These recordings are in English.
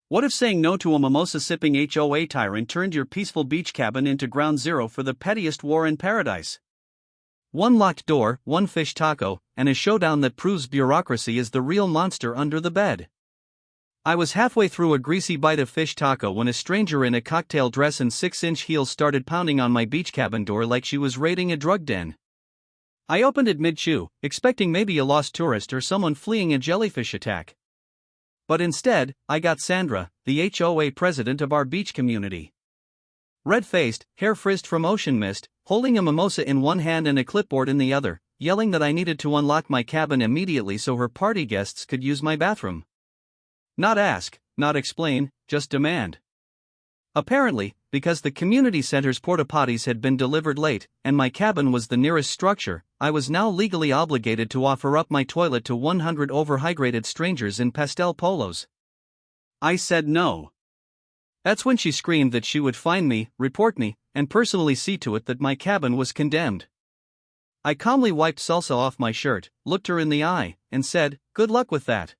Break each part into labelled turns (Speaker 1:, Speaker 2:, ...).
Speaker 1: What if saying no to a mimosa-sipping HOA tyrant turned your peaceful beach cabin into ground zero for the pettiest war in paradise? One locked door, one fish taco, and a showdown that proves bureaucracy is the real monster under the bed. I was halfway through a greasy bite of fish taco when a stranger in a cocktail dress and 6-inch heels started pounding on my beach cabin door like she was raiding a drug den. I opened it mid-chew, expecting maybe a lost tourist or someone fleeing a jellyfish attack. But instead, I got Sandra, the HOA president of our beach community. Red-faced, hair frizzed from ocean mist, holding a mimosa in one hand and a clipboard in the other, yelling that I needed to unlock my cabin immediately so her party guests could use my bathroom. Not ask, not explain, just demand. Apparently, because the community center's porta-potties had been delivered late, and my cabin was the nearest structure, I was now legally obligated to offer up my toilet to 100 overhydrated strangers in pastel polos. I said no. That's when she screamed that she would find me, report me, and personally see to it that my cabin was condemned. I calmly wiped salsa off my shirt, looked her in the eye, and said, "Good luck with that."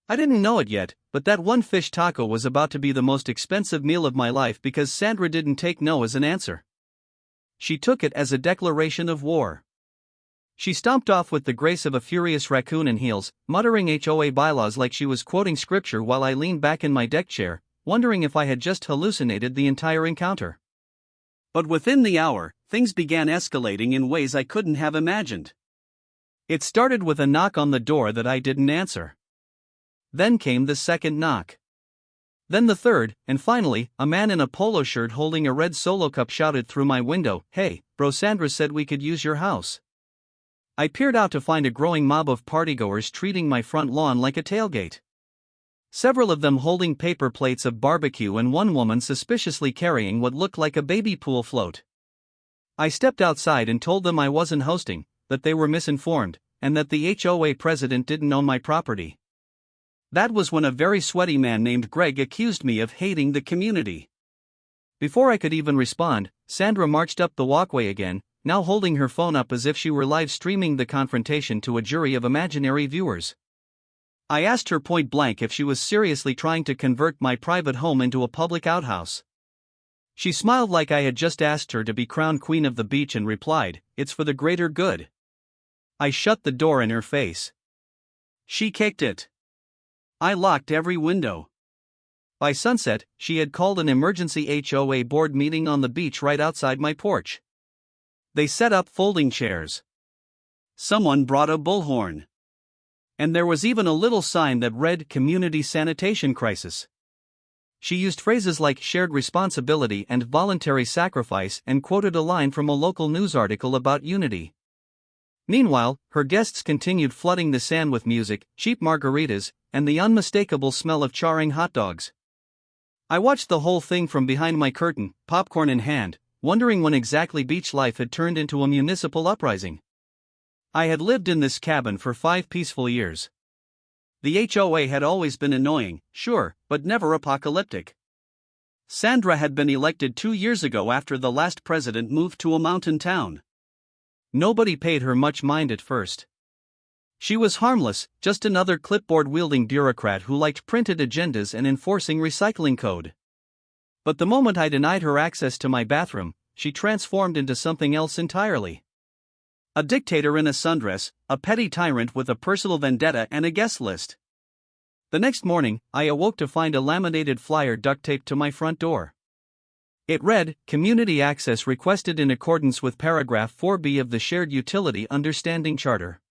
Speaker 1: I didn't know it yet, but that one fish taco was about to be the most expensive meal of my life because Sandra didn't take no as an answer. She took it as a declaration of war. She stomped off with the grace of a furious raccoon in heels, muttering HOA bylaws like she was quoting scripture while I leaned back in my deck chair, wondering if I had just hallucinated the entire encounter. But within the hour, things began escalating in ways I couldn't have imagined. It started with a knock on the door that I didn't answer. Then came the second knock. Then the third, and finally, a man in a polo shirt holding a red Solo cup shouted through my window, "Hey, bro, Sandra said we could use your house." I peered out to find a growing mob of partygoers treating my front lawn like a tailgate. Several of them holding paper plates of barbecue and one woman suspiciously carrying what looked like a baby pool float. I stepped outside and told them I wasn't hosting, that they were misinformed, and that the HOA president didn't own my property. That was when a very sweaty man named Greg accused me of hating the community. Before I could even respond, Sandra marched up the walkway again, now holding her phone up as if she were live streaming the confrontation to a jury of imaginary viewers. I asked her point blank if she was seriously trying to convert my private home into a public outhouse. She smiled like I had just asked her to be crowned queen of the beach and replied, "It's for the greater good." I shut the door in her face. She kicked it. I locked every window. By sunset, she had called an emergency HOA board meeting on the beach right outside my porch. They set up folding chairs. Someone brought a bullhorn. And there was even a little sign that read "Community Sanitation Crisis." She used phrases like shared responsibility and voluntary sacrifice and quoted a line from a local news article about unity. Meanwhile, her guests continued flooding the sand with music, cheap margaritas, and the unmistakable smell of charring hot dogs. I watched the whole thing from behind my curtain, popcorn in hand, wondering when exactly beach life had turned into a municipal uprising. I had lived in this cabin for 5 peaceful years. The HOA had always been annoying, sure, but never apocalyptic. Sandra had been elected 2 years ago after the last president moved to a mountain town. Nobody paid her much mind at first. She was harmless, just another clipboard-wielding bureaucrat who liked printed agendas and enforcing recycling code. But the moment I denied her access to my bathroom, she transformed into something else entirely. A dictator in a sundress, a petty tyrant with a personal vendetta and a guest list. The next morning, I awoke to find a laminated flyer duct-taped to my front door. It read, "Community access requested in accordance with paragraph 4B of the Shared Utility Understanding Charter."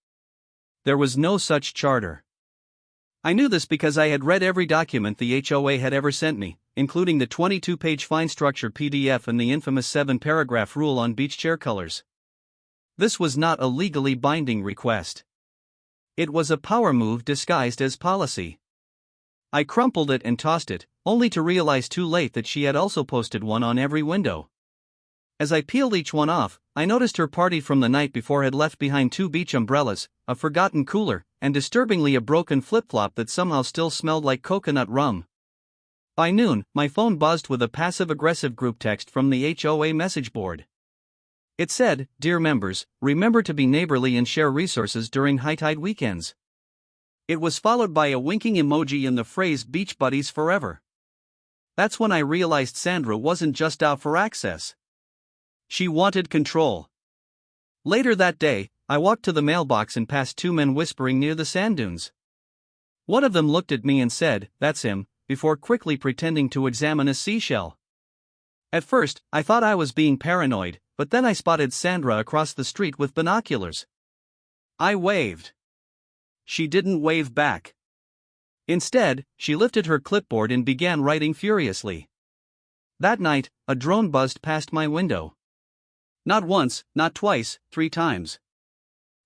Speaker 1: There was no such charter. I knew this because I had read every document the HOA had ever sent me, including the 22-page fine structure PDF and the infamous 7-paragraph rule on beach chair colors. This was not a legally binding request. It was a power move disguised as policy. I crumpled it and tossed it, only to realize too late that she had also posted one on every window. As I peeled each one off, I noticed her party from the night before had left behind 2 beach umbrellas, a forgotten cooler, and disturbingly a broken flip-flop that somehow still smelled like coconut rum. By noon, my phone buzzed with a passive-aggressive group text from the HOA message board. It said, "Dear members, remember to be neighborly and share resources during high tide weekends." It was followed by a winking emoji and the phrase "beach buddies forever." That's when I realized Sandra wasn't just out for access. She wanted control. Later that day, I walked to the mailbox and passed two men whispering near the sand dunes. One of them looked at me and said, "That's him," before quickly pretending to examine a seashell. At first, I thought I was being paranoid, but then I spotted Sandra across the street with binoculars. I waved. She didn't wave back. Instead, she lifted her clipboard and began writing furiously. That night, a drone buzzed past my window. Not once, not twice, 3 times.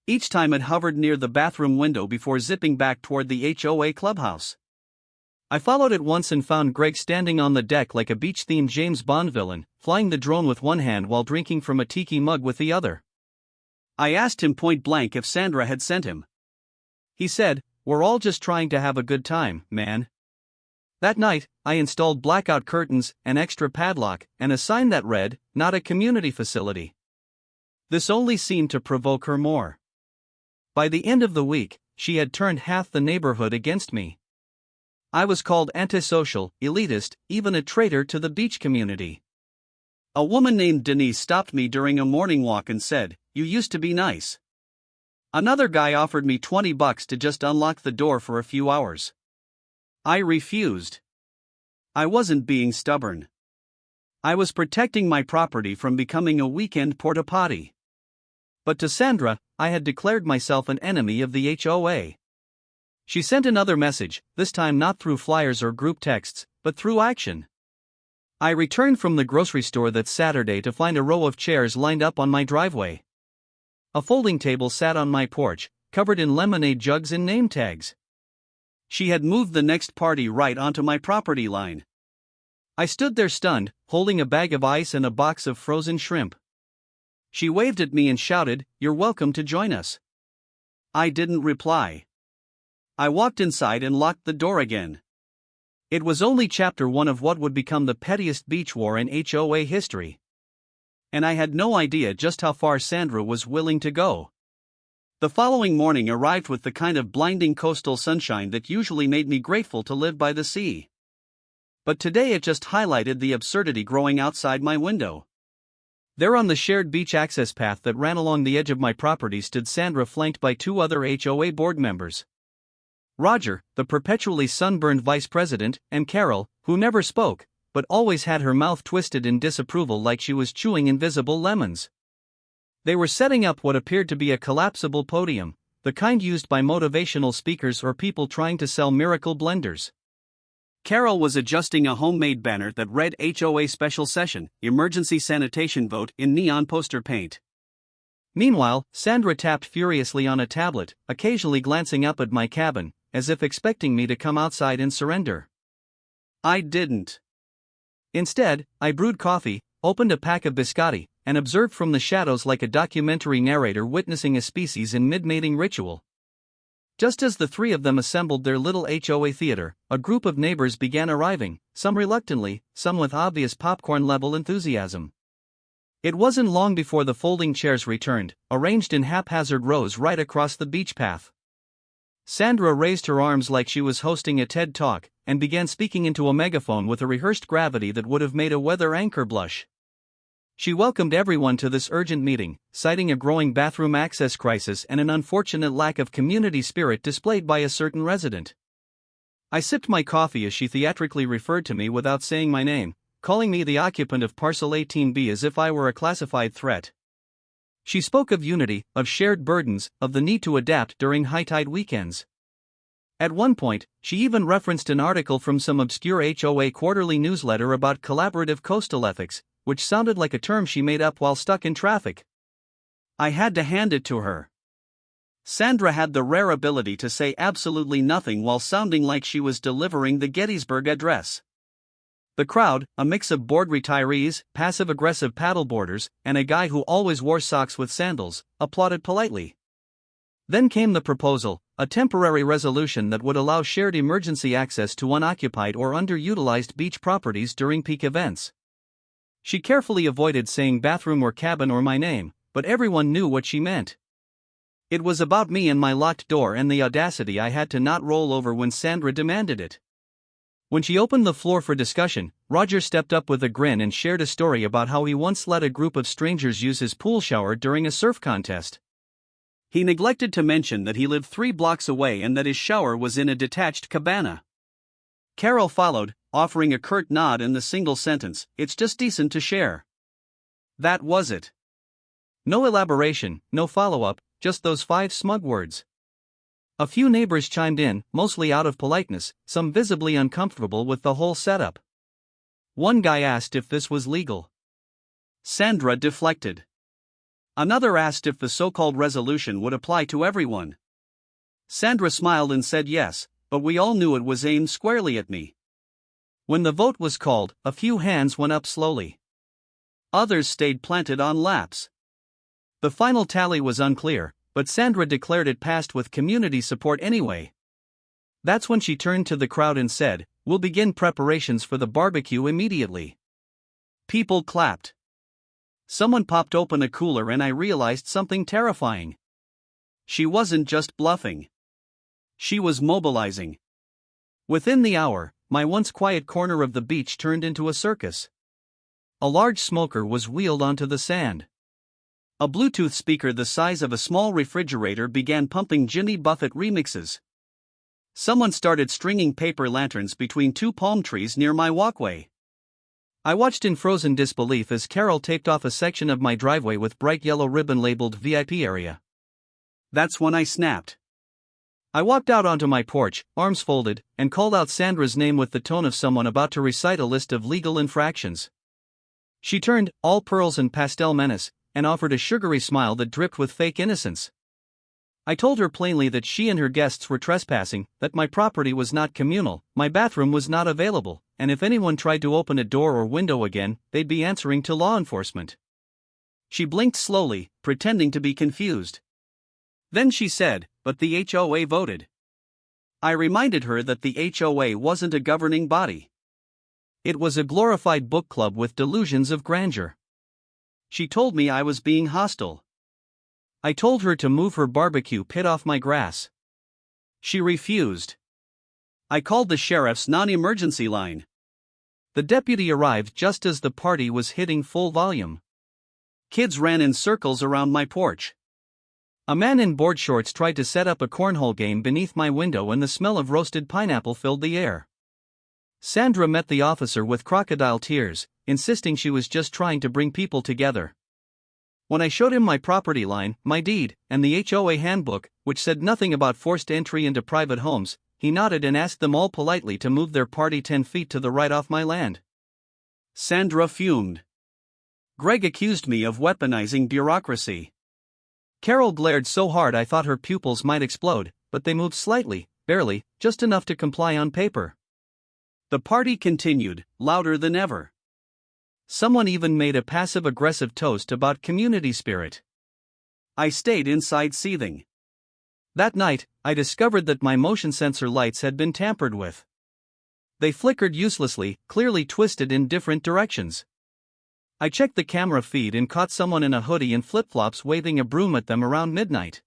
Speaker 1: Each time it hovered near the bathroom window before zipping back toward the HOA clubhouse. I followed it once and found Greg standing on the deck like a beach-themed James Bond villain, flying the drone with one hand while drinking from a tiki mug with the other. I asked him point blank if Sandra had sent him. He said, "We're all just trying to have a good time, man." That night, I installed blackout curtains, an extra padlock, and a sign that read, "Not a community facility." This only seemed to provoke her more. By the end of the week, she had turned half the neighborhood against me. I was called antisocial, elitist, even a traitor to the beach community. A woman named Denise stopped me during a morning walk and said, "You used to be nice." Another guy offered me $20 to just unlock the door for a few hours. I refused. I wasn't being stubborn. I was protecting my property from becoming a weekend porta potty. But to Sandra, I had declared myself an enemy of the HOA. She sent another message, this time not through flyers or group texts, but through action. I returned from the grocery store that Saturday to find a row of chairs lined up on my driveway. A folding table sat on my porch, covered in lemonade jugs and name tags. She had moved the next party right onto my property line. I stood there stunned, holding a bag of ice and a box of frozen shrimp. She waved at me and shouted, "You're welcome to join us." I didn't reply. I walked inside and locked the door again. It was only chapter 1 of what would become the pettiest beach war in HOA history. And I had no idea just how far Sandra was willing to go. The following morning arrived with the kind of blinding coastal sunshine that usually made me grateful to live by the sea. But today it just highlighted the absurdity growing outside my window. There on the shared beach access path that ran along the edge of my property stood Sandra, flanked by 2 other HOA board members. Roger, the perpetually sunburned vice president, and Carol, who never spoke, but always had her mouth twisted in disapproval like she was chewing invisible lemons. They were setting up what appeared to be a collapsible podium, the kind used by motivational speakers or people trying to sell miracle blenders. Carol was adjusting a homemade banner that read HOA Special Session, Emergency Sanitation Vote in neon poster paint. Meanwhile, Sandra tapped furiously on a tablet, occasionally glancing up at my cabin, as if expecting me to come outside and surrender. I didn't. Instead, I brewed coffee, opened a pack of biscotti, and observed from the shadows like a documentary narrator witnessing a species in mid-mating ritual. Just as the 3 of them assembled their little HOA theater, a group of neighbors began arriving, some reluctantly, some with obvious popcorn-level enthusiasm. It wasn't long before the folding chairs returned, arranged in haphazard rows right across the beach path. Sandra raised her arms like she was hosting a TED Talk, and began speaking into a megaphone with a rehearsed gravity that would have made a weather anchor blush. She welcomed everyone to this urgent meeting, citing a growing bathroom access crisis and an unfortunate lack of community spirit displayed by a certain resident. I sipped my coffee as she theatrically referred to me without saying my name, calling me the occupant of Parcel 18B as if I were a classified threat. She spoke of unity, of shared burdens, of the need to adapt during high-tide weekends. At one point, she even referenced an article from some obscure HOA quarterly newsletter about collaborative coastal ethics, which sounded like a term she made up while stuck in traffic. I had to hand it to her. Sandra had the rare ability to say absolutely nothing while sounding like she was delivering the Gettysburg Address. The crowd, a mix of bored retirees, passive-aggressive paddleboarders, and a guy who always wore socks with sandals, applauded politely. Then came the proposal, a temporary resolution that would allow shared emergency access to unoccupied or underutilized beach properties during peak events. She carefully avoided saying bathroom or cabin or my name, but everyone knew what she meant. It was about me and my locked door and the audacity I had to not roll over when Sandra demanded it. When she opened the floor for discussion, Roger stepped up with a grin and shared a story about how he once let a group of strangers use his pool shower during a surf contest. He neglected to mention that he lived 3 blocks away and that his shower was in a detached cabana. Carol followed, offering a curt nod and the single sentence, "It's just decent to share." That was it. No elaboration, no follow-up, just those 5 smug words. A few neighbors chimed in, mostly out of politeness, some visibly uncomfortable with the whole setup. One guy asked if this was legal. Sandra deflected. Another asked if the so-called resolution would apply to everyone. Sandra smiled and said yes, but we all knew it was aimed squarely at me. When the vote was called, a few hands went up slowly. Others stayed planted on laps. The final tally was unclear, but Sandra declared it passed with community support anyway. That's when she turned to the crowd and said, "We'll begin preparations for the barbecue immediately." People clapped. Someone popped open a cooler and I realized something terrifying. She wasn't just bluffing. She was mobilizing. Within the hour, my once quiet corner of the beach turned into a circus. A large smoker was wheeled onto the sand. A Bluetooth speaker the size of a small refrigerator began pumping Jimmy Buffett remixes. Someone started stringing paper lanterns between 2 palm trees near my walkway. I watched in frozen disbelief as Carol taped off a section of my driveway with bright yellow ribbon labeled VIP area. That's when I snapped. I walked out onto my porch, arms folded, and called out Sandra's name with the tone of someone about to recite a list of legal infractions. She turned, all pearls and pastel menace, and offered a sugary smile that dripped with fake innocence. I told her plainly that she and her guests were trespassing, that my property was not communal, my bathroom was not available, and if anyone tried to open a door or window again, they'd be answering to law enforcement. She blinked slowly, pretending to be confused. Then she said, "But the HOA voted." I reminded her that the HOA wasn't a governing body. It was a glorified book club with delusions of grandeur. She told me I was being hostile. I told her to move her barbecue pit off my grass. She refused. I called the sheriff's non-emergency line. The deputy arrived just as the party was hitting full volume. Kids ran in circles around my porch. A man in board shorts tried to set up a cornhole game beneath my window and the smell of roasted pineapple filled the air. Sandra met the officer with crocodile tears, insisting she was just trying to bring people together. When I showed him my property line, my deed, and the HOA handbook, which said nothing about forced entry into private homes, he nodded and asked them all politely to move their party 10 feet to the right off my land. Sandra fumed. Greg accused me of weaponizing bureaucracy. Carol glared so hard I thought her pupils might explode, but they moved slightly, barely, just enough to comply on paper. The party continued, louder than ever. Someone even made a passive-aggressive toast about community spirit. I stayed inside seething. That night, I discovered that my motion sensor lights had been tampered with. They flickered uselessly, clearly twisted in different directions. I checked the camera feed and caught someone in a hoodie and flip-flops waving a broom at them around midnight.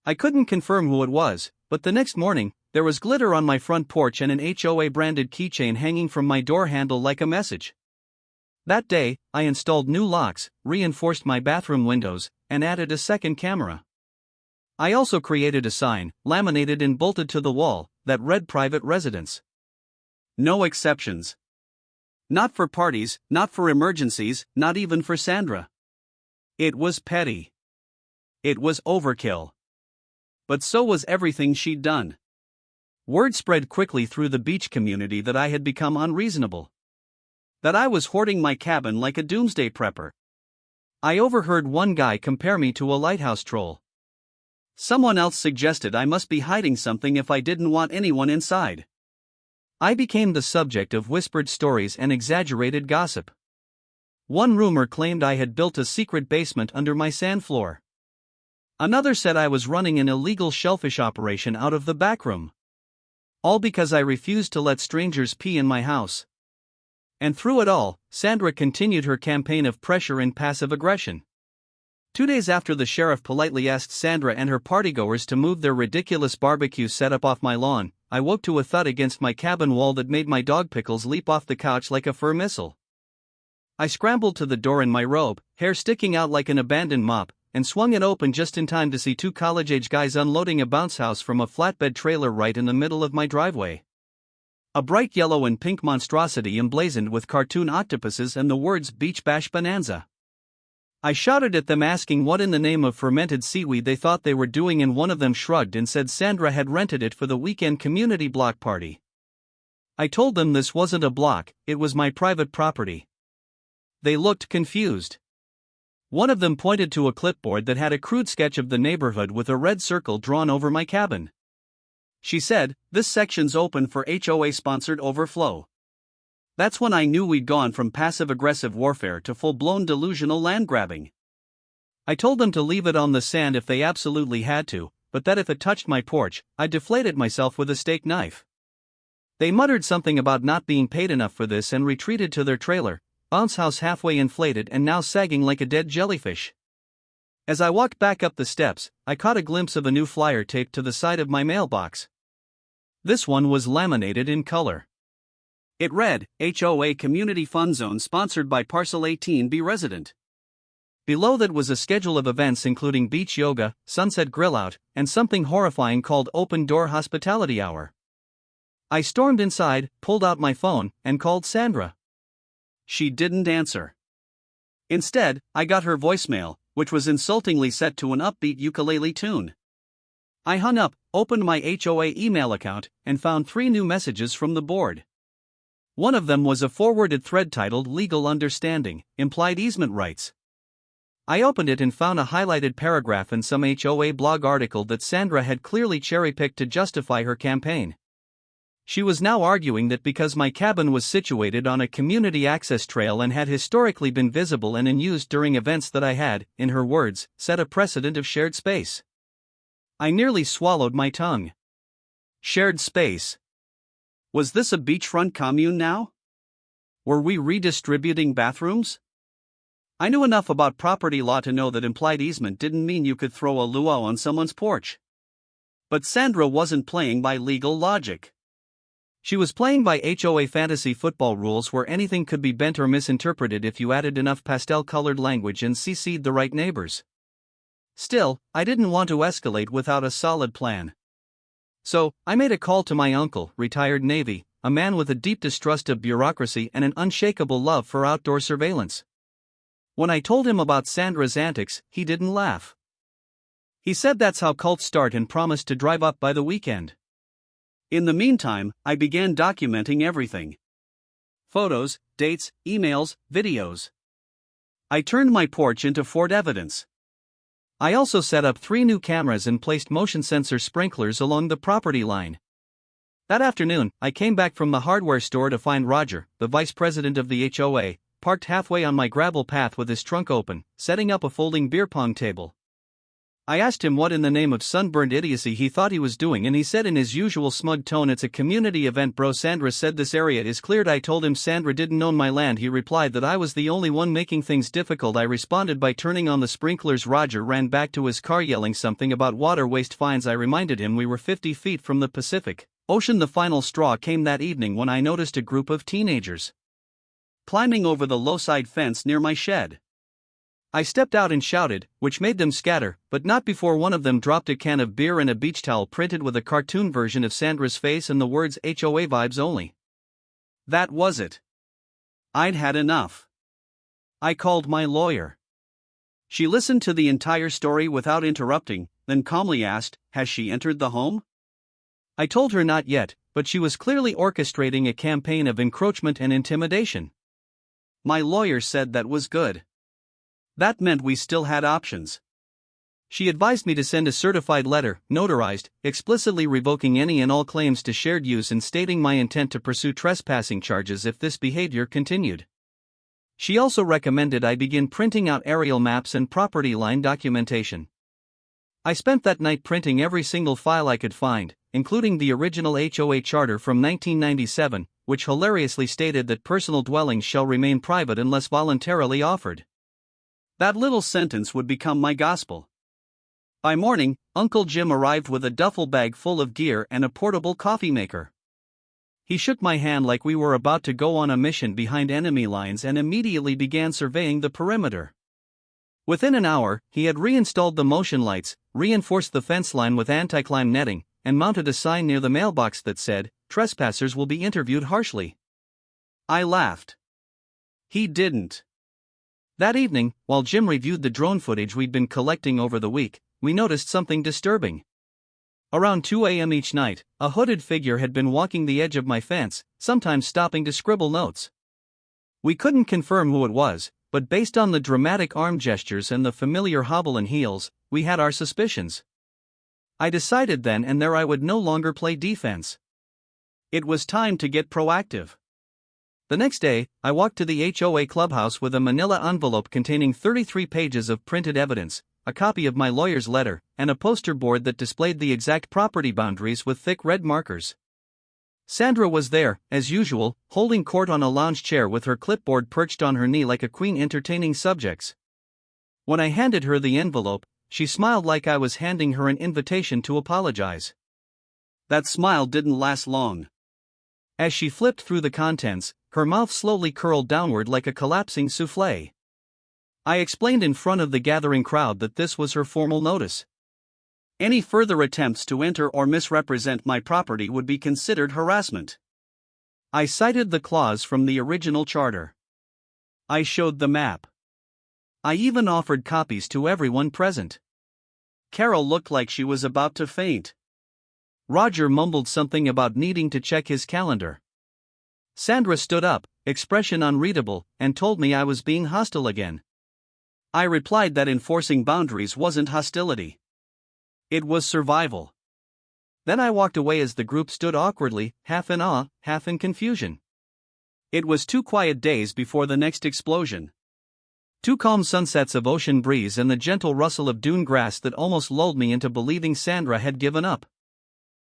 Speaker 1: I couldn't confirm who it was, but the next morning, there was glitter on my front porch and an HOA-branded keychain hanging from my door handle like a message. That day, I installed new locks, reinforced my bathroom windows, and added a second camera. I also created a sign, laminated and bolted to the wall, that read "Private Residence." No exceptions. Not for parties, not for emergencies, not even for Sandra. It was petty. It was overkill. But so was everything she'd done. Word spread quickly through the beach community that I had become unreasonable. That I was hoarding my cabin like a doomsday prepper. I overheard one guy compare me to a lighthouse troll. Someone else suggested I must be hiding something if I didn't want anyone inside. I became the subject of whispered stories and exaggerated gossip. One rumor claimed I had built a secret basement under my sand floor. Another said I was running an illegal shellfish operation out of the back room. All because I refused to let strangers pee in my house. And through it all, Sandra continued her campaign of pressure and passive aggression. 2 days after the sheriff politely asked Sandra and her partygoers to move their ridiculous barbecue setup off my lawn, I woke to a thud against my cabin wall that made my dog Pickles leap off the couch like a fur missile. I scrambled to the door in my robe, hair sticking out like an abandoned mop, and swung it open just in time to see two college-age guys unloading a bounce house from a flatbed trailer right in the middle of my driveway. A bright yellow and pink monstrosity emblazoned with cartoon octopuses and the words Beach Bash Bonanza. I shouted at them asking what in the name of fermented seaweed they thought they were doing, and one of them shrugged and said Sandra had rented it for the weekend community block party. I told them this wasn't a block, it was my private property. They looked confused. One of them pointed to a clipboard that had a crude sketch of the neighborhood with a red circle drawn over my cabin. She said, "This section's open for HOA-sponsored overflow." That's when I knew we'd gone from passive-aggressive warfare to full-blown delusional land-grabbing. I told them to leave it on the sand if they absolutely had to, but that if it touched my porch, I'd deflate it myself with a steak knife. They muttered something about not being paid enough for this and retreated to their trailer, bounce house halfway inflated and now sagging like a dead jellyfish. As I walked back up the steps, I caught a glimpse of a new flyer taped to the side of my mailbox. This one was laminated in color. It read, HOA Community Fun Zone sponsored by Parcel 18B resident. Below that was a schedule of events including beach yoga, sunset grill out, and something horrifying called Open Door Hospitality Hour. I stormed inside, pulled out my phone, and called Sandra. She didn't answer. Instead, I got her voicemail, which was insultingly set to an upbeat ukulele tune. I hung up, opened my HOA email account, and found 3 new messages from the board. One of them was a forwarded thread titled Legal Understanding, Implied Easement Rights. I opened it and found a highlighted paragraph in some HOA blog article that Sandra had clearly cherry-picked to justify her campaign. She was now arguing that because my cabin was situated on a community access trail and had historically been visible and in use during events that I had, in her words, set a precedent of shared space. I nearly swallowed my tongue. Shared space. Was this a beachfront commune now? Were we redistributing bathrooms? I knew enough about property law to know that implied easement didn't mean you could throw a luau on someone's porch. But Sandra wasn't playing by legal logic. She was playing by HOA fantasy football rules where anything could be bent or misinterpreted if you added enough pastel-colored language and CC'd the right neighbors. Still, I didn't want to escalate without a solid plan. So, I made a call to my uncle, retired Navy, a man with a deep distrust of bureaucracy and an unshakable love for outdoor surveillance. When I told him about Sandra's antics, he didn't laugh. He said that's how cults start and promised to drive up by the weekend. In the meantime, I began documenting everything. Photos, dates, emails, videos. I turned my porch into Fort Evidence. I also set up 3 new cameras and placed motion sensor sprinklers along the property line. That afternoon, I came back from the hardware store to find Roger, the vice president of the HOA, parked halfway on my gravel path with his trunk open, setting up a folding beer pong table. I asked him what in the name of sunburned idiocy he thought he was doing, and he said in his usual smug tone, "It's a community event, bro. Sandra said this area is cleared." I told him Sandra didn't own my land. He replied that I was the only one making things difficult. I responded by turning on the sprinklers. Roger ran back to his car yelling something about water waste fines. I reminded him we were 50 feet from the Pacific Ocean. The final straw came that evening when I noticed a group of teenagers climbing over the low-side fence near my shed. I stepped out and shouted, which made them scatter, but not before one of them dropped a can of beer and a beach towel printed with a cartoon version of Sandra's face and the words HOA vibes only. That was it. I'd had enough. I called my lawyer. She listened to the entire story without interrupting, then calmly asked, "Has she entered the home?" I told her not yet, but she was clearly orchestrating a campaign of encroachment and intimidation. My lawyer said that was good. That meant we still had options. She advised me to send a certified letter, notarized, explicitly revoking any and all claims to shared use and stating my intent to pursue trespassing charges if this behavior continued. She also recommended I begin printing out aerial maps and property line documentation. I spent that night printing every single file I could find, including the original HOA charter from 1997, which hilariously stated that personal dwellings shall remain private unless voluntarily offered. That little sentence would become my gospel. By morning, Uncle Jim arrived with a duffel bag full of gear and a portable coffee maker. He shook my hand like we were about to go on a mission behind enemy lines and immediately began surveying the perimeter. Within an hour, he had reinstalled the motion lights, reinforced the fence line with anti-climb netting, and mounted a sign near the mailbox that said, "Trespassers will be interviewed harshly." I laughed. He didn't. That evening, while Jim reviewed the drone footage we'd been collecting over the week, we noticed something disturbing. Around 2 a.m. each night, a hooded figure had been walking the edge of my fence, sometimes stopping to scribble notes. We couldn't confirm who it was, but based on the dramatic arm gestures and the familiar hobble and heels, we had our suspicions. I decided then and there I would no longer play defense. It was time to get proactive. The next day, I walked to the HOA clubhouse with a manila envelope containing 33 pages of printed evidence, a copy of my lawyer's letter, and a poster board that displayed the exact property boundaries with thick red markers. Sandra was there, as usual, holding court on a lounge chair with her clipboard perched on her knee like a queen entertaining subjects. When I handed her the envelope, she smiled like I was handing her an invitation to apologize. That smile didn't last long. As she flipped through the contents, her mouth slowly curled downward like a collapsing soufflé. I explained in front of the gathering crowd that this was her formal notice. Any further attempts to enter or misrepresent my property would be considered harassment. I cited the clause from the original charter. I showed the map. I even offered copies to everyone present. Carol looked like she was about to faint. Roger mumbled something about needing to check his calendar. Sandra stood up, expression unreadable, and told me I was being hostile again. I replied that enforcing boundaries wasn't hostility. It was survival. Then I walked away as the group stood awkwardly, half in awe, half in confusion. It was 2 quiet days before the next explosion. 2 calm sunsets of ocean breeze and the gentle rustle of dune grass that almost lulled me into believing Sandra had given up.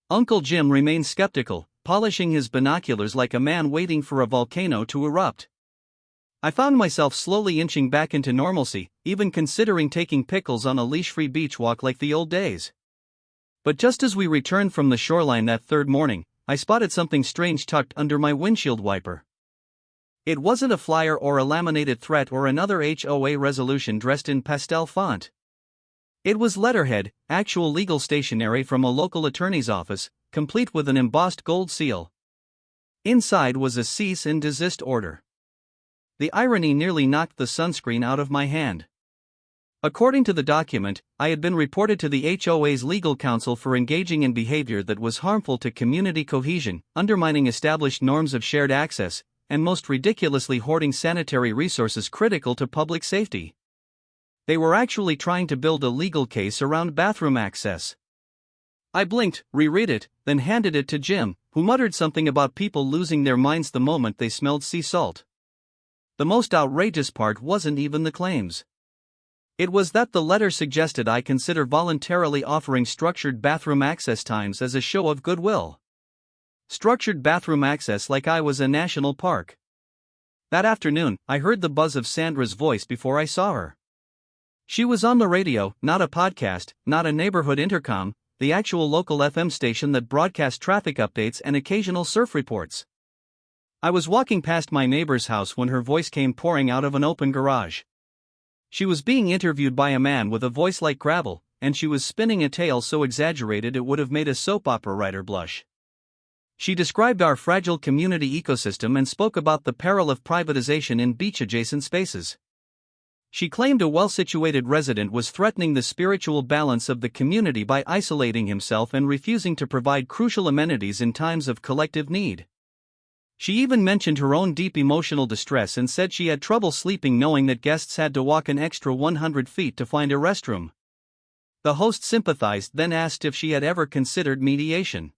Speaker 1: Uncle Jim remained skeptical, polishing his binoculars like a man waiting for a volcano to erupt. I found myself slowly inching back into normalcy, even considering taking Pickles on a leash-free beach walk like the old days. But just as we returned from the shoreline that third morning, I spotted something strange tucked under my windshield wiper. It wasn't a flyer or a laminated threat or another HOA resolution dressed in pastel font. It was letterhead, actual legal stationery from a local attorney's office, complete with an embossed gold seal. Inside was a cease and desist order. The irony nearly knocked the sunscreen out of my hand. According to the document, I had been reported to the HOA's legal counsel for engaging in behavior that was harmful to community cohesion, undermining established norms of shared access, and most ridiculously hoarding sanitary resources critical to public safety. They were actually trying to build a legal case around bathroom access. I blinked, reread it, then handed it to Jim, who muttered something about people losing their minds the moment they smelled sea salt. The most outrageous part wasn't even the claims. It was that the letter suggested I consider voluntarily offering structured bathroom access times as a show of goodwill. Structured bathroom access like I was a national park. That afternoon, I heard the buzz of Sandra's voice before I saw her. She was on the radio, not a podcast, not a neighborhood intercom, the actual local FM station that broadcast traffic updates and occasional surf reports. I was walking past my neighbor's house when her voice came pouring out of an open garage. She was being interviewed by a man with a voice like gravel, and she was spinning a tale so exaggerated it would have made a soap opera writer blush. She described our fragile community ecosystem and spoke about the peril of privatization in beach-adjacent spaces. She claimed a well-situated resident was threatening the spiritual balance of the community by isolating himself and refusing to provide crucial amenities in times of collective need. She even mentioned her own deep emotional distress and said she had trouble sleeping knowing that guests had to walk an extra 100 feet to find a restroom. The host sympathized, then asked if she had ever considered mediation.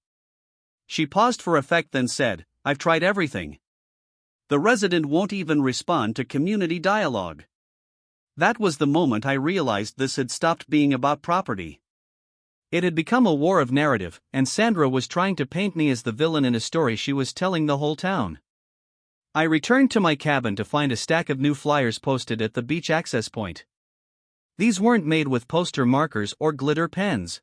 Speaker 1: She paused for effect, then said, "I've tried everything. The resident won't even respond to community dialogue." That was the moment I realized this had stopped being about property. It had become a war of narrative, and Sandra was trying to paint me as the villain in a story she was telling the whole town. I returned to my cabin to find a stack of new flyers posted at the beach access point. These weren't made with poster markers or glitter pens.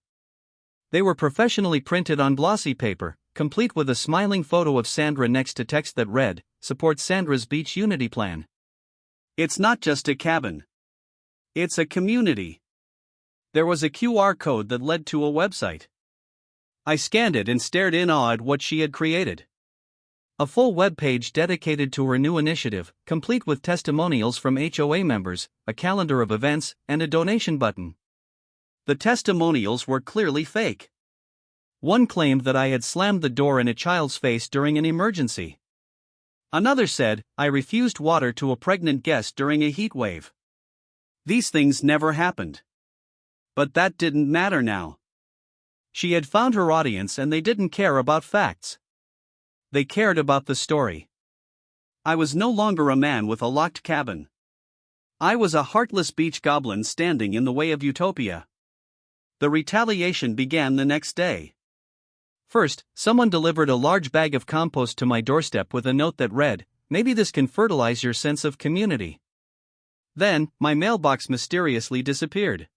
Speaker 1: They were professionally printed on glossy paper, complete with a smiling photo of Sandra next to text that read, "Support Sandra's Beach Unity Plan." It's not just a cabin. It's a community. There was a QR code that led to a website. I scanned it and stared in awe at what she had created. A full web page dedicated to her new initiative, complete with testimonials from HOA members, a calendar of events, and a donation button. The testimonials were clearly fake. One claimed that I had slammed the door in a child's face during an emergency. Another said, I refused water to a pregnant guest during a heat wave. These things never happened. But that didn't matter now. She had found her audience and they didn't care about facts. They cared about the story. I was no longer a man with a locked cabin. I was a heartless beach goblin standing in the way of utopia. The retaliation began the next day. First, someone delivered a large bag of compost to my doorstep with a note that read, "Maybe this can fertilize your sense of community." Then, my mailbox mysteriously disappeared.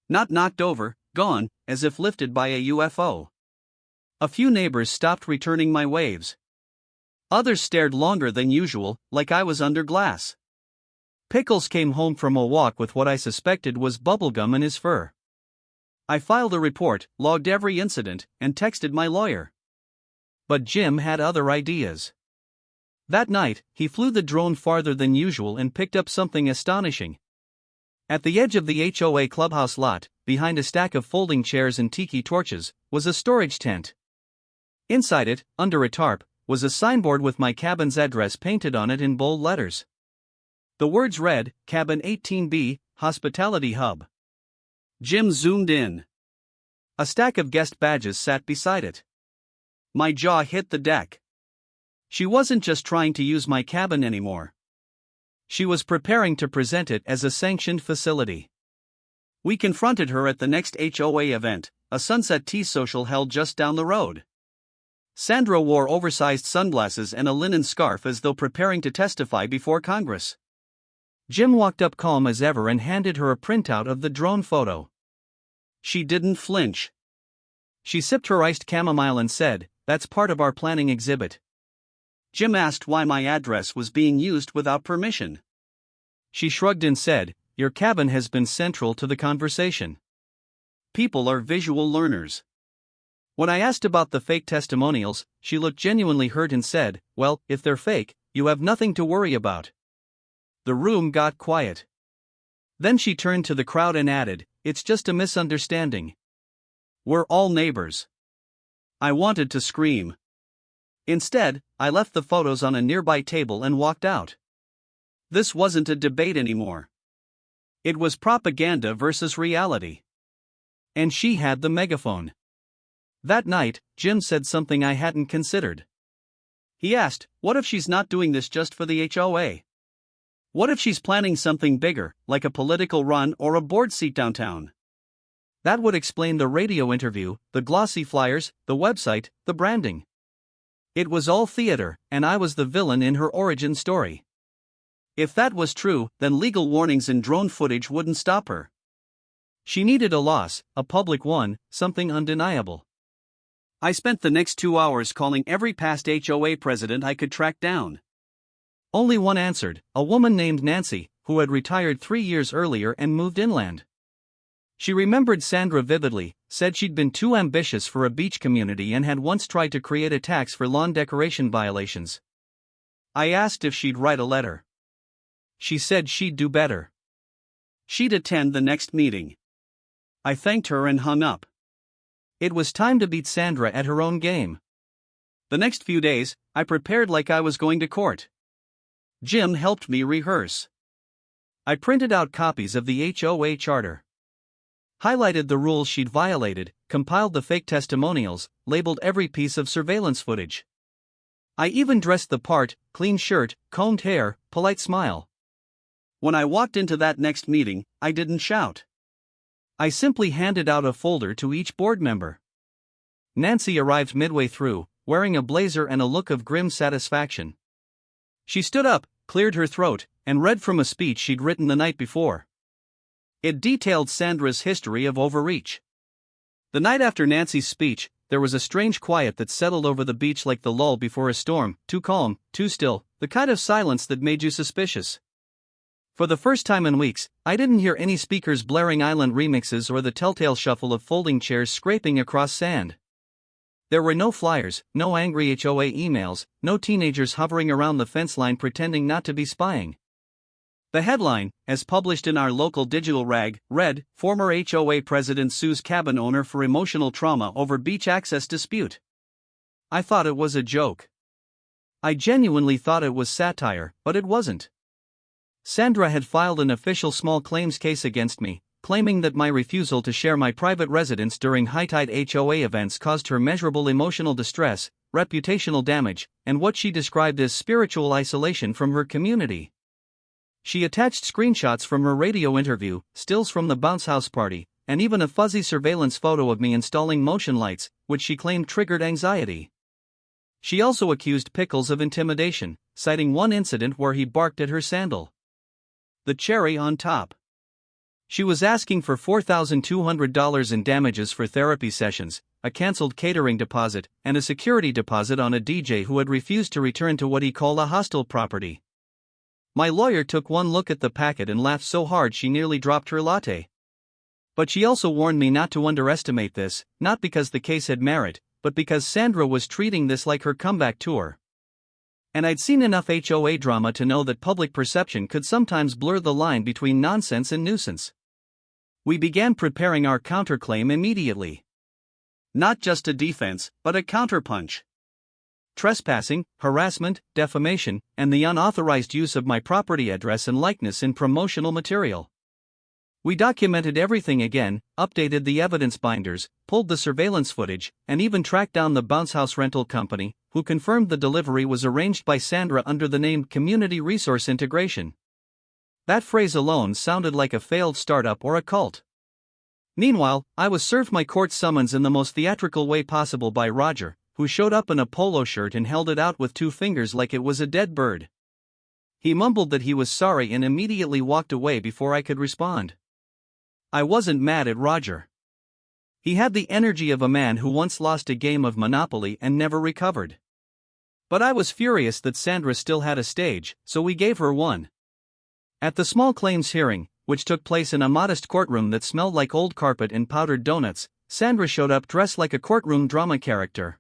Speaker 1: Not knocked over, gone, as if lifted by a UFO. A few neighbors stopped returning my waves. Others stared longer than usual, like I was under glass. Pickles came home from a walk with what I suspected was bubblegum in his fur. I filed a report, logged every incident, and texted my lawyer. But Jim had other ideas. That night, he flew the drone farther than usual and picked up something astonishing. At the edge of the HOA clubhouse lot, behind a stack of folding chairs and tiki torches, was a storage tent. Inside it, under a tarp, was a signboard with my cabin's address painted on it in bold letters. The words read, Cabin 18B, Hospitality Hub. Jim zoomed in. A stack of guest badges sat beside it. My jaw hit the deck. She wasn't just trying to use my cabin anymore. She was preparing to present it as a sanctioned facility. We confronted her at the next HOA event, a sunset tea social held just down the road. Sandra wore oversized sunglasses and a linen scarf as though preparing to testify before Congress. Jim walked up calm as ever and handed her a printout of the drone photo. She didn't flinch. She sipped her iced chamomile and said, "That's part of our planning exhibit." Jim asked why my address was being used without permission. She shrugged and said, "Your cabin has been central to the conversation. People are visual learners." When I asked about the fake testimonials, she looked genuinely hurt and said, "Well, if they're fake, you have nothing to worry about." The room got quiet. Then she turned to the crowd and added, "It's just a misunderstanding. We're all neighbors." I wanted to scream. Instead, I left the photos on a nearby table and walked out. This wasn't a debate anymore. It was propaganda versus reality. And she had the megaphone. That night, Jim said something I hadn't considered. He asked, what if she's not doing this just for the HOA? What if she's planning something bigger, like a political run or a board seat downtown? That would explain the radio interview, the glossy flyers, the website, the branding. It was all theater, and I was the villain in her origin story. If that was true, then legal warnings and drone footage wouldn't stop her. She needed a loss, a public one, something undeniable. I spent the next 2 hours calling every past HOA president I could track down. Only one answered, a woman named Nancy, who had retired 3 years earlier and moved inland. She remembered Sandra vividly, said she'd been too ambitious for a beach community and had once tried to create a tax for lawn decoration violations. I asked if she'd write a letter. She said she'd do better. She'd attend the next meeting. I thanked her and hung up. It was time to beat Sandra at her own game. The next few days, I prepared like I was going to court. Jim helped me rehearse. I printed out copies of the HOA charter. Highlighted the rules she'd violated, compiled the fake testimonials, labeled every piece of surveillance footage. I even dressed the part, clean shirt, combed hair, polite smile. When I walked into that next meeting, I didn't shout. I simply handed out a folder to each board member. Nancy arrived midway through, wearing a blazer and a look of grim satisfaction. She stood up, cleared her throat, and read from a speech she'd written the night before. It detailed Sandra's history of overreach. The night after Nancy's speech, there was a strange quiet that settled over the beach like the lull before a storm, too calm, too still, the kind of silence that made you suspicious. For the first time in weeks, I didn't hear any speakers blaring island remixes or the telltale shuffle of folding chairs scraping across sand. There were no flyers, no angry HOA emails, no teenagers hovering around the fence line pretending not to be spying. The headline, as published in our local digital rag, read, "Former HOA President Sues Cabin Owner for Emotional Trauma Over Beach Access Dispute." I thought it was a joke. I genuinely thought it was satire, but it wasn't. Sandra had filed an official small claims case against me, claiming that my refusal to share my private residence during high-tide HOA events caused her measurable emotional distress, reputational damage, and what she described as spiritual isolation from her community. She attached screenshots from her radio interview, stills from the bounce house party, and even a fuzzy surveillance photo of me installing motion lights, which she claimed triggered anxiety. She also accused Pickles of intimidation, citing one incident where he barked at her sandal. The cherry on top. She was asking for $4,200 in damages for therapy sessions, a cancelled catering deposit, and a security deposit on a DJ who had refused to return to what he called a hostile property. My lawyer took one look at the packet and laughed so hard she nearly dropped her latte. But she also warned me not to underestimate this, not because the case had merit, but because Sandra was treating this like her comeback tour. And I'd seen enough HOA drama to know that public perception could sometimes blur the line between nonsense and nuisance. We began preparing our counterclaim immediately. Not just a defense, but a counterpunch. Trespassing, harassment, defamation, and the unauthorized use of my property address and likeness in promotional material. We documented everything again, updated the evidence binders, pulled the surveillance footage, and even tracked down the bounce house rental company, who confirmed the delivery was arranged by Sandra under the name Community Resource Integration. That phrase alone sounded like a failed startup or a cult. Meanwhile, I was served my court summons in the most theatrical way possible by Roger, who showed up in a polo shirt and held it out with 2 fingers like it was a dead bird. He mumbled that he was sorry and immediately walked away before I could respond. I wasn't mad at Roger. He had the energy of a man who once lost a game of Monopoly and never recovered. But I was furious that Sandra still had a stage, so we gave her one. At the small claims hearing, which took place in a modest courtroom that smelled like old carpet and powdered donuts, Sandra showed up dressed like a courtroom drama character.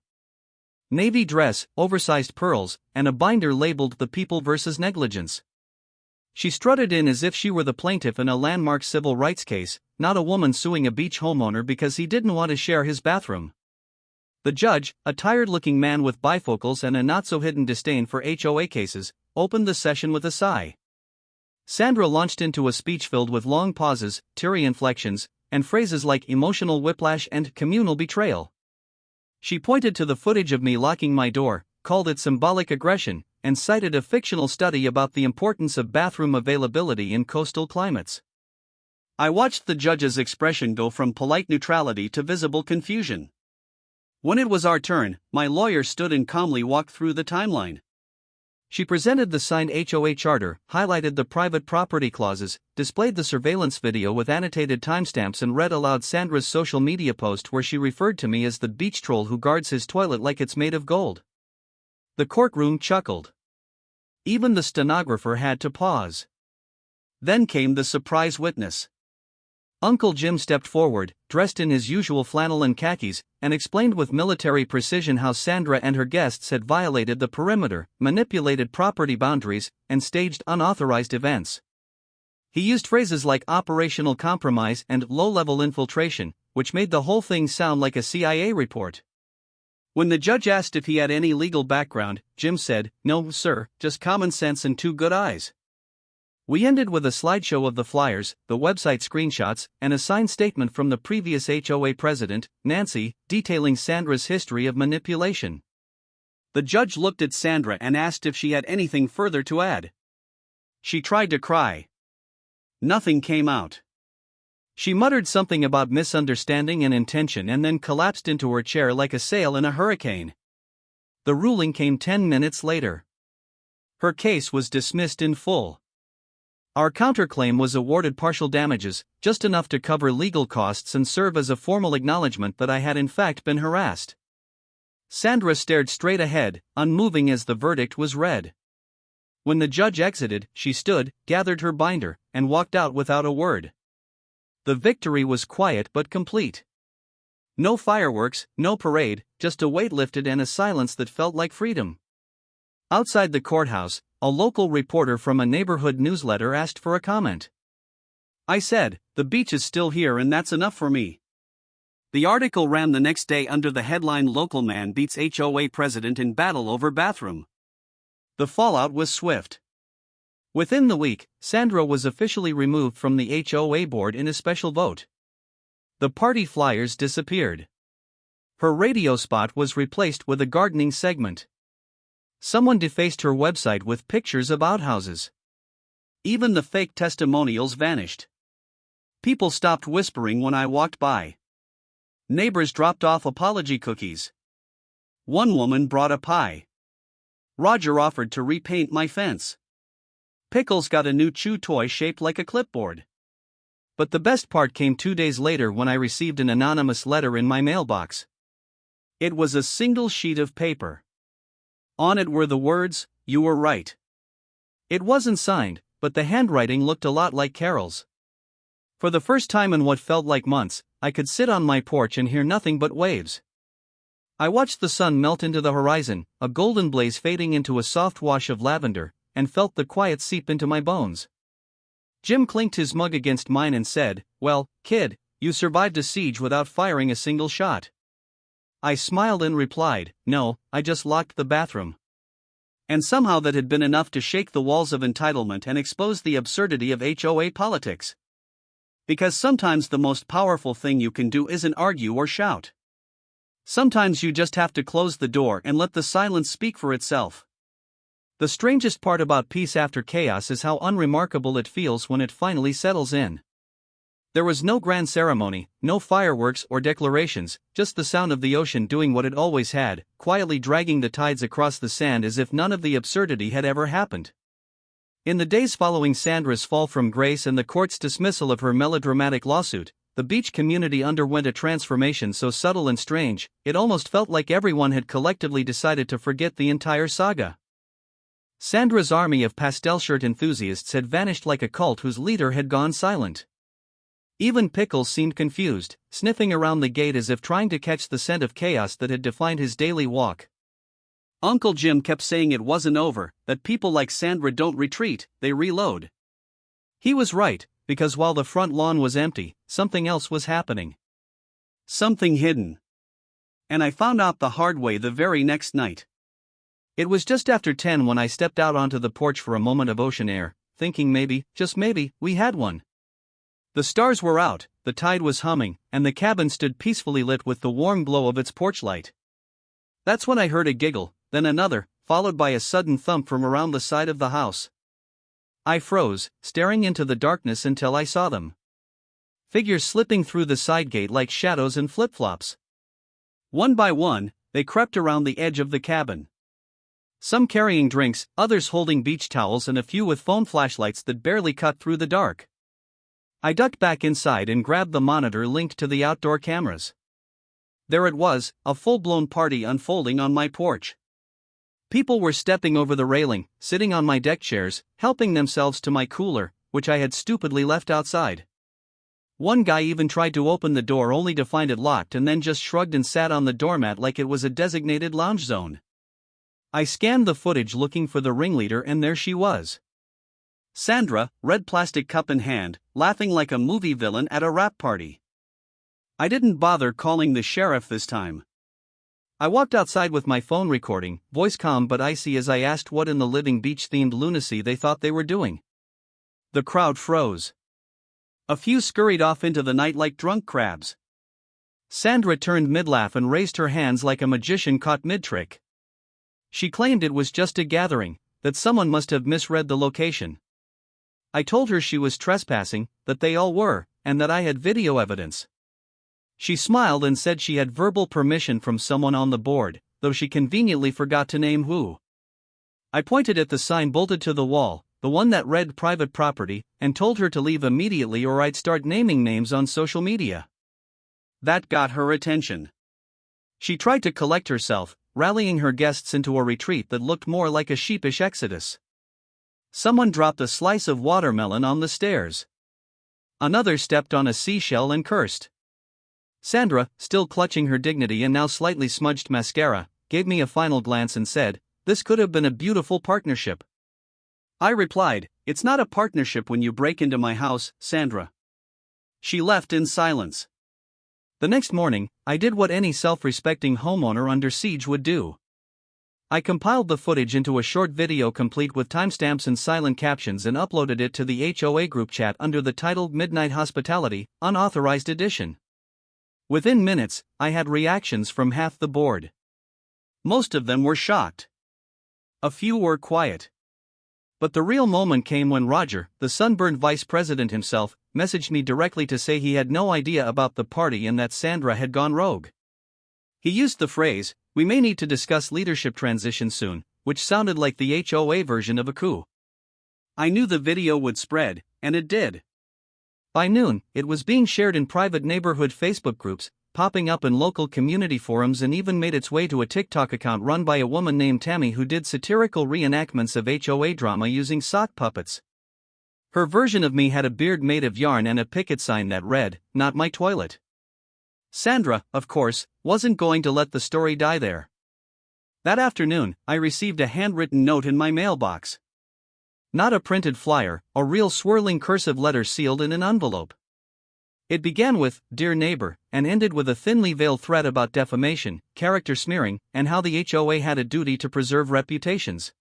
Speaker 1: Navy dress, oversized pearls, and a binder labeled "The People vs. Negligence." She strutted in as if she were the plaintiff in a landmark civil rights case, not a woman suing a beach homeowner because he didn't want to share his bathroom. The judge, a tired-looking man with bifocals and a not-so-hidden disdain for HOA cases, opened the session with a sigh. Sandra launched into a speech filled with long pauses, teary inflections, and phrases like emotional whiplash and communal betrayal. She pointed to the footage of me locking my door, called it symbolic aggression, and cited a fictional study about the importance of bathroom availability in coastal climates. I watched the judge's expression go from polite neutrality to visible confusion. When it was our turn, my lawyer stood and calmly walked through the timeline. She presented the signed HOA charter, highlighted the private property clauses, displayed the surveillance video with annotated timestamps, and read aloud Sandra's social media post where she referred to me as the beach troll who guards his toilet like it's made of gold. The courtroom chuckled. Even the stenographer had to pause. Then came the surprise witness. Uncle Jim stepped forward, dressed in his usual flannel and khakis, and explained with military precision how Sandra and her guests had violated the perimeter, manipulated property boundaries, and staged unauthorized events. He used phrases like operational compromise and low-level infiltration, which made the whole thing sound like a CIA report. When the judge asked if he had any legal background, Jim said, "No, sir, just common sense and 2 good eyes." We ended with a slideshow of the flyers, the website screenshots, and a signed statement from the previous HOA president, Nancy, detailing Sandra's history of manipulation. The judge looked at Sandra and asked if she had anything further to add. She tried to cry. Nothing came out. She muttered something about misunderstanding and intention and then collapsed into her chair like a sail in a hurricane. The ruling came 10 minutes later. Her case was dismissed in full. Our counterclaim was awarded partial damages, just enough to cover legal costs and serve as a formal acknowledgement that I had in fact been harassed. Sandra stared straight ahead, unmoving as the verdict was read. When the judge exited, she stood, gathered her binder, and walked out without a word. The victory was quiet but complete. No fireworks, no parade, just a weight lifted and a silence that felt like freedom. Outside the courthouse, a local reporter from a neighborhood newsletter asked for a comment. I said, "The beach is still here and that's enough for me." The article ran the next day under the headline "Local Man Beats HOA President in Battle Over Bathroom." The fallout was swift. Within the week, Sandra was officially removed from the HOA board in a special vote. The party flyers disappeared. Her radio spot was replaced with a gardening segment. Someone defaced her website with pictures of outhouses. Even the fake testimonials vanished. People stopped whispering when I walked by. Neighbors dropped off apology cookies. One woman brought a pie. Roger offered to repaint my fence. Pickles got a new chew toy shaped like a clipboard. But the best part came 2 days later when I received an anonymous letter in my mailbox. It was a single sheet of paper. On it were the words, "You were right." It wasn't signed, but the handwriting looked a lot like Carol's. For the first time in what felt like months, I could sit on my porch and hear nothing but waves. I watched the sun melt into the horizon, a golden blaze fading into a soft wash of lavender, and felt the quiet seep into my bones. Jim clinked his mug against mine and said, "Well, kid, you survived a siege without firing a single shot." I smiled and replied, "No, I just locked the bathroom." And somehow that had been enough to shake the walls of entitlement and expose the absurdity of HOA politics. Because sometimes the most powerful thing you can do isn't argue or shout. Sometimes you just have to close the door and let the silence speak for itself. The strangest part about peace after chaos is how unremarkable it feels when it finally settles in. There was no grand ceremony, no fireworks or declarations, just the sound of the ocean doing what it always had, quietly dragging the tides across the sand as if none of the absurdity had ever happened. In the days following Sandra's fall from grace and the court's dismissal of her melodramatic lawsuit, the beach community underwent a transformation so subtle and strange, it almost felt like everyone had collectively decided to forget the entire saga. Sandra's army of pastel shirt enthusiasts had vanished like a cult whose leader had gone silent. Even Pickles seemed confused, sniffing around the gate as if trying to catch the scent of chaos that had defined his daily walk. Uncle Jim kept saying it wasn't over, that people like Sandra don't retreat, they reload. He was right, because while the front lawn was empty, something else was happening. Something hidden. And I found out the hard way the very next night. It was just after 10 when I stepped out onto the porch for a moment of ocean air, thinking maybe, just maybe, we had one. The stars were out, the tide was humming, and the cabin stood peacefully lit with the warm glow of its porch light. That's when I heard a giggle, then another, followed by a sudden thump from around the side of the house. I froze, staring into the darkness until I saw them. Figures slipping through the side gate like shadows and flip-flops. One by one, they crept around the edge of the cabin. Some carrying drinks, others holding beach towels and a few with phone flashlights that barely cut through the dark. I ducked back inside and grabbed the monitor linked to the outdoor cameras. There it was, a full-blown party unfolding on my porch. People were stepping over the railing, sitting on my deck chairs, helping themselves to my cooler, which I had stupidly left outside. One guy even tried to open the door only to find it locked and then just shrugged and sat on the doormat like it was a designated lounge zone. I scanned the footage looking for the ringleader and there she was. Sandra, red plastic cup in hand, laughing like a movie villain at a rap party. I didn't bother calling the sheriff this time. I walked outside with my phone recording, voice calm but icy as I asked what in the living beach-themed lunacy they thought they were doing. The crowd froze. A few scurried off into the night like drunk crabs. Sandra turned mid-laugh and raised her hands like a magician caught mid-trick. She claimed it was just a gathering, that someone must have misread the location. I told her she was trespassing, that they all were, and that I had video evidence. She smiled and said she had verbal permission from someone on the board, though she conveniently forgot to name who. I pointed at the sign bolted to the wall, the one that read private property, and told her to leave immediately or I'd start naming names on social media. That got her attention. She tried to collect herself, rallying her guests into a retreat that looked more like a sheepish exodus. Someone dropped a slice of watermelon on the stairs. Another stepped on a seashell and cursed. Sandra, still clutching her dignity and now slightly smudged mascara, gave me a final glance and said, "This could have been a beautiful partnership." I replied, "It's not a partnership when you break into my house, Sandra." She left in silence. The next morning, I did what any self-respecting homeowner under siege would do. I compiled the footage into a short video complete with timestamps and silent captions and uploaded it to the HOA group chat under the title Midnight Hospitality, Unauthorized Edition. Within minutes, I had reactions from half the board. Most of them were shocked. A few were quiet. But the real moment came when Roger, the sunburned vice president himself, messaged me directly to say he had no idea about the party and that Sandra had gone rogue. He used the phrase, "We may need to discuss leadership transition soon," which sounded like the HOA version of a coup. I knew the video would spread, and it did. By noon, it was being shared in private neighborhood Facebook groups, popping up in local community forums, and even made its way to a TikTok account run by a woman named Tammy who did satirical reenactments of HOA drama using sock puppets. Her version of me had a beard made of yarn and a picket sign that read, "Not my toilet." Sandra, of course, wasn't going to let the story die there. That afternoon, I received a handwritten note in my mailbox. Not a printed flyer, a real swirling cursive letter sealed in an envelope. It began with, "Dear neighbor," and ended with a thinly veiled threat about defamation, character smearing, and how the HOA had a duty to preserve reputations.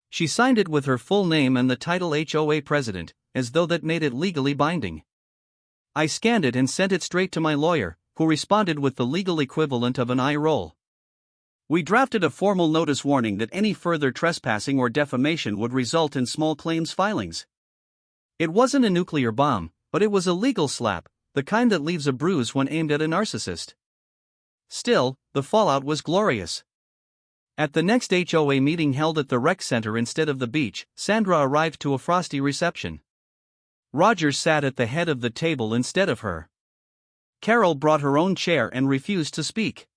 Speaker 1: She signed it with her full name and the title HOA president, as though that made it legally binding. I scanned it and sent it straight to my lawyer, who responded with the legal equivalent of an eye roll. We drafted a formal notice warning that any further trespassing or defamation would result in small claims filings. It wasn't a nuclear bomb, but it was a legal slap, the kind that leaves a bruise when aimed at a narcissist. Still, the fallout was glorious. At the next HOA meeting held at the rec center instead of the beach, Sandra arrived to a frosty reception. Roger sat at the head of the table instead of her. Carol brought her own chair and refused to speak.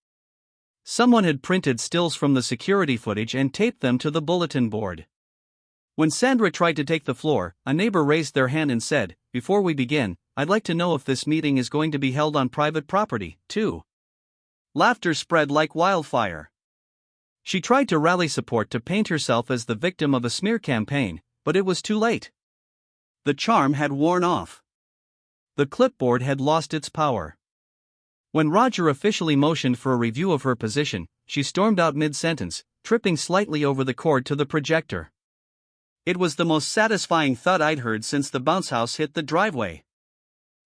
Speaker 1: Someone had printed stills from the security footage and taped them to the bulletin board. When Sandra tried to take the floor, a neighbor raised their hand and said, "Before we begin, I'd like to know if this meeting is going to be held on private property, too." Laughter spread like wildfire. She tried to rally support to paint herself as the victim of a smear campaign, but it was too late. The charm had worn off. The clipboard had lost its power. When Roger officially motioned for a review of her position, she stormed out mid-sentence, tripping slightly over the cord to the projector. It was the most satisfying thud I'd heard since the bounce house hit the driveway.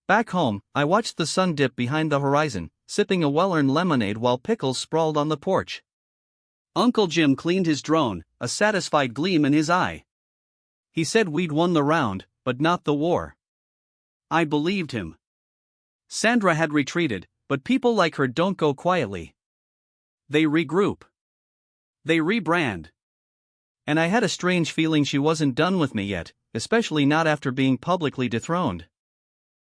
Speaker 1: Back home, I watched the sun dip behind the horizon, sipping a well-earned lemonade while Pickles sprawled on the porch. Uncle Jim cleaned his drone, a satisfied gleam in his eye. He said we'd won the round, but not the war. I believed him. Sandra had retreated, but people like her don't go quietly. They regroup. They rebrand. And I had a strange feeling she wasn't done with me yet, especially not after being publicly dethroned.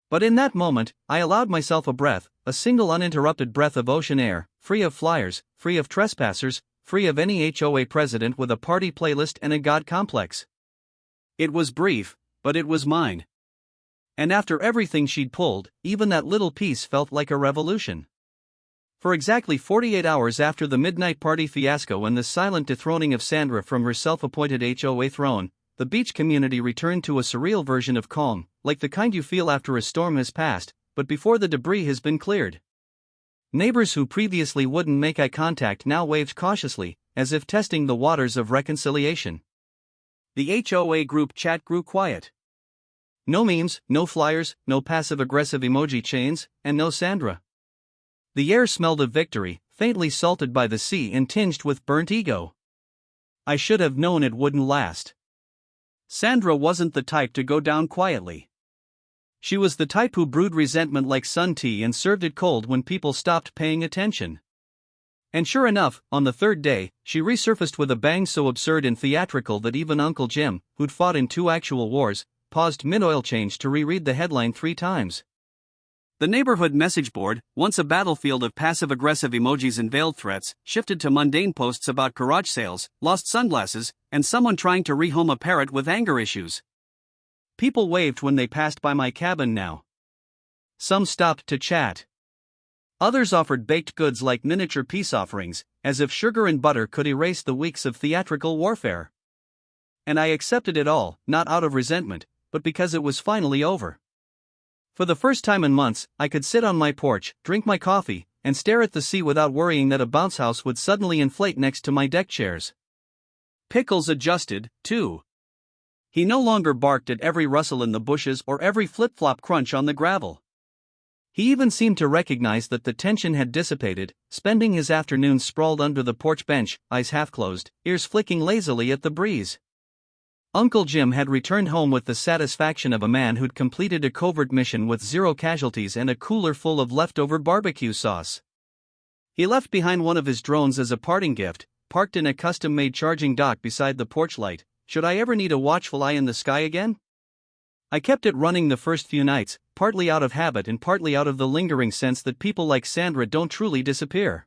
Speaker 1: But in that moment, I allowed myself a breath, a single uninterrupted breath of ocean air, free of flyers, free of trespassers, free of any HOA president with a party playlist and a god complex. It was brief, but it was mine. And after everything she'd pulled, even that little piece felt like a revolution. For exactly 48 hours after the midnight party fiasco and the silent dethroning of Sandra from her self-appointed HOA throne, the beach community returned to a surreal version of calm, like the kind you feel after a storm has passed, but before the debris has been cleared. Neighbors who previously wouldn't make eye contact now waved cautiously, as if testing the waters of reconciliation. The HOA group chat grew quiet. No memes, no flyers, no passive-aggressive emoji chains, and no Sandra. The air smelled of victory, faintly salted by the sea and tinged with burnt ego. I should have known it wouldn't last. Sandra wasn't the type to go down quietly. She was the type who brewed resentment like sun tea and served it cold when people stopped paying attention. And sure enough, on the third day, she resurfaced with a bang so absurd and theatrical that even Uncle Jim, who'd fought in 2 actual wars, paused mid-oil change to reread the headline 3 times. The neighborhood message board, once a battlefield of passive-aggressive emojis and veiled threats, shifted to mundane posts about garage sales, lost sunglasses, and someone trying to rehome a parrot with anger issues. People waved when they passed by my cabin now. Some stopped to chat. Others offered baked goods like miniature peace offerings, as if sugar and butter could erase the weeks of theatrical warfare. And I accepted it all, not out of resentment, but because it was finally over. For the first time in months, I could sit on my porch, drink my coffee, and stare at the sea without worrying that a bounce house would suddenly inflate next to my deck chairs. Pickles adjusted, too. He no longer barked at every rustle in the bushes or every flip-flop crunch on the gravel. He even seemed to recognize that the tension had dissipated, spending his afternoons sprawled under the porch bench, eyes half-closed, ears flicking lazily at the breeze. Uncle Jim had returned home with the satisfaction of a man who'd completed a covert mission with 0 casualties and a cooler full of leftover barbecue sauce. He left behind one of his drones as a parting gift, parked in a custom-made charging dock beside the porch light. Should I ever need a watchful eye in the sky again? I kept it running the first few nights, partly out of habit and partly out of the lingering sense that people like Sandra don't truly disappear.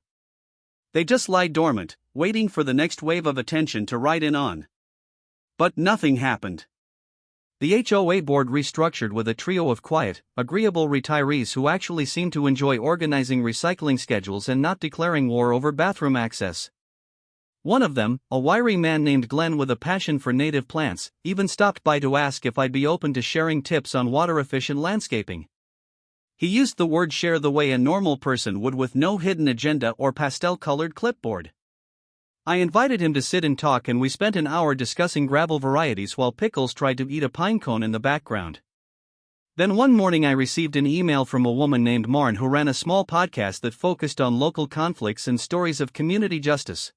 Speaker 1: They just lie dormant, waiting for the next wave of attention to ride in on. But nothing happened. The HOA board restructured with a trio of quiet, agreeable retirees who actually seemed to enjoy organizing recycling schedules and not declaring war over bathroom access. One of them, a wiry man named Glenn with a passion for native plants, even stopped by to ask if I'd be open to sharing tips on water-efficient landscaping. He used the word share the way a normal person would, with no hidden agenda or pastel-colored clipboard. I invited him to sit and talk, and we spent an hour discussing gravel varieties while Pickles tried to eat a pine cone in the background. Then one morning I received an email from a woman named Marn who ran a small podcast that focused on local conflicts and stories of community justice.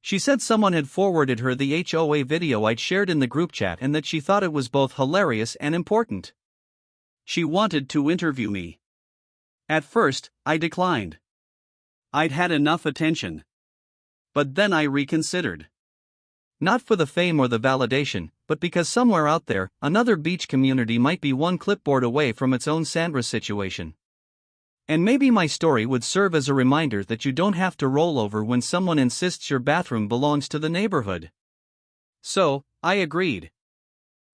Speaker 1: She said someone had forwarded her the HOA video I'd shared in the group chat and that she thought it was both hilarious and important. She wanted to interview me. At first, I declined. I'd had enough attention. But then I reconsidered. Not for the fame or the validation, but because somewhere out there, another beach community might be one clipboard away from its own Sandra situation. And maybe my story would serve as a reminder that you don't have to roll over when someone insists your bathroom belongs to the neighborhood. So, I agreed.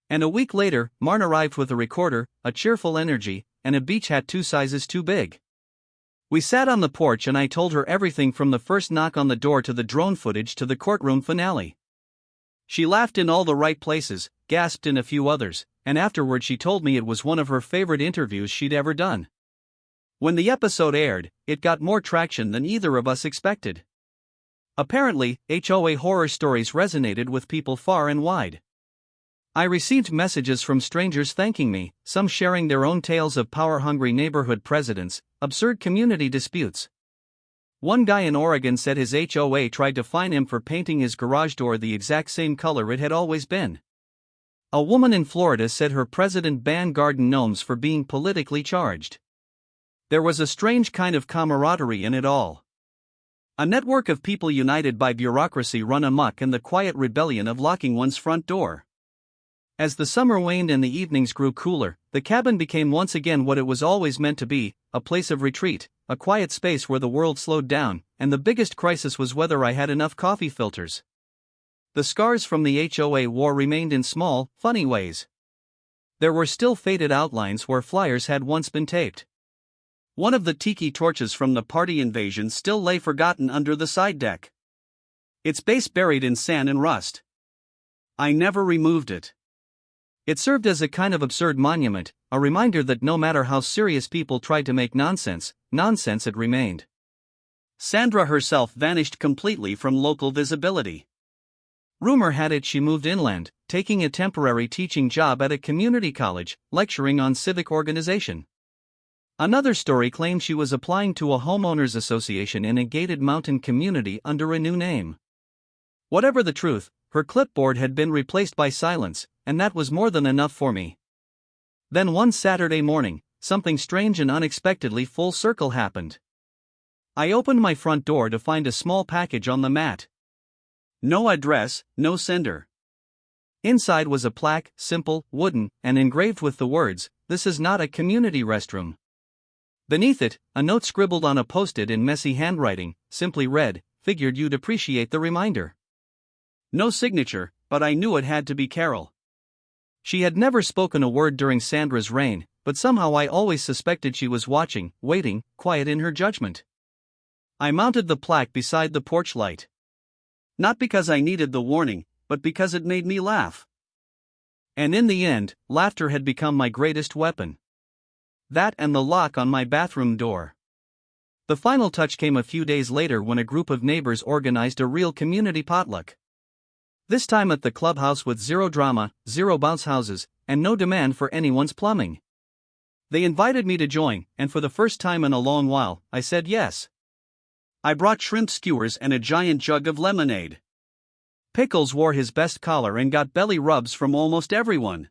Speaker 1: And a week later, Marn arrived with a recorder, a cheerful energy, and a beach hat 2 sizes too big. We sat on the porch and I told her everything from the first knock on the door to the drone footage to the courtroom finale. She laughed in all the right places, gasped in a few others, and afterward she told me it was one of her favorite interviews she'd ever done. When the episode aired, it got more traction than either of us expected. Apparently, HOA horror stories resonated with people far and wide. I received messages from strangers thanking me, some sharing their own tales of power-hungry neighborhood presidents, absurd community disputes. One guy in Oregon said his HOA tried to fine him for painting his garage door the exact same color it had always been. A woman in Florida said her president banned garden gnomes for being politically charged. There was a strange kind of camaraderie in it all. A network of people united by bureaucracy run amok and the quiet rebellion of locking one's front door. As the summer waned and the evenings grew cooler, the cabin became once again what it was always meant to be, a place of retreat, a quiet space where the world slowed down, and the biggest crisis was whether I had enough coffee filters. The scars from the HOA war remained in small, funny ways. There were still faded outlines where flyers had once been taped. One of the tiki torches from the party invasion still lay forgotten under the side deck. Its base buried in sand and rust. I never removed it. It served as a kind of absurd monument, a reminder that no matter how serious people tried to make nonsense, nonsense it remained. Sandra herself vanished completely from local visibility. Rumor had it she moved inland, taking a temporary teaching job at a community college, lecturing on civic organization. Another story claimed she was applying to a homeowners association in a gated mountain community under a new name. Whatever the truth, her clipboard had been replaced by silence, and that was more than enough for me. Then one Saturday morning, something strange and unexpectedly full circle happened. I opened my front door to find a small package on the mat. No address, no sender. Inside was a plaque, simple, wooden, and engraved with the words, "This is not a community restroom." Beneath it, a note scribbled on a post-it in messy handwriting, simply read, "Figured you'd appreciate the reminder." No signature, but I knew it had to be Carol. She had never spoken a word during Sandra's reign, but somehow I always suspected she was watching, waiting, quiet in her judgment. I mounted the plaque beside the porch light. Not because I needed the warning, but because it made me laugh. And in the end, laughter had become my greatest weapon. That and the lock on my bathroom door. The final touch came a few days later when a group of neighbors organized a real community potluck. This time at the clubhouse with zero drama, zero bounce houses, and no demand for anyone's plumbing. They invited me to join, and for the first time in a long while, I said yes. I brought shrimp skewers and a giant jug of lemonade. Pickles wore his best collar and got belly rubs from almost everyone.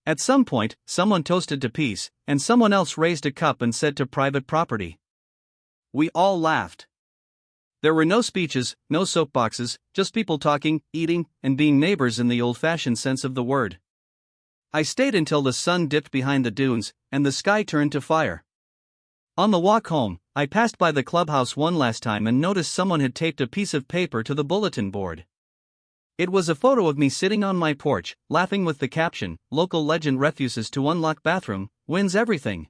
Speaker 1: At some point, someone toasted to peace, and someone else raised a cup and said to private property. We all laughed. There were no speeches, no soapboxes, just people talking, eating, and being neighbors in the old-fashioned sense of the word. I stayed until the sun dipped behind the dunes, and the sky turned to fire. On the walk home, I passed by the clubhouse one last time and noticed someone had taped a piece of paper to the bulletin board. It was a photo of me sitting on my porch, laughing with the caption, "Local legend refuses to unlock bathroom, wins everything."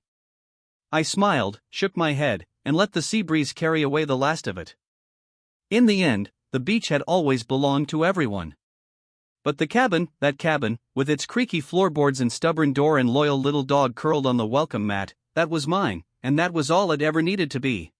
Speaker 1: I smiled, shook my head, and let the sea breeze carry away the last of it. In the end, the beach had always belonged to everyone. But the cabin, that cabin, with its creaky floorboards and stubborn door and loyal little dog curled on the welcome mat, that was mine, and that was all it ever needed to be.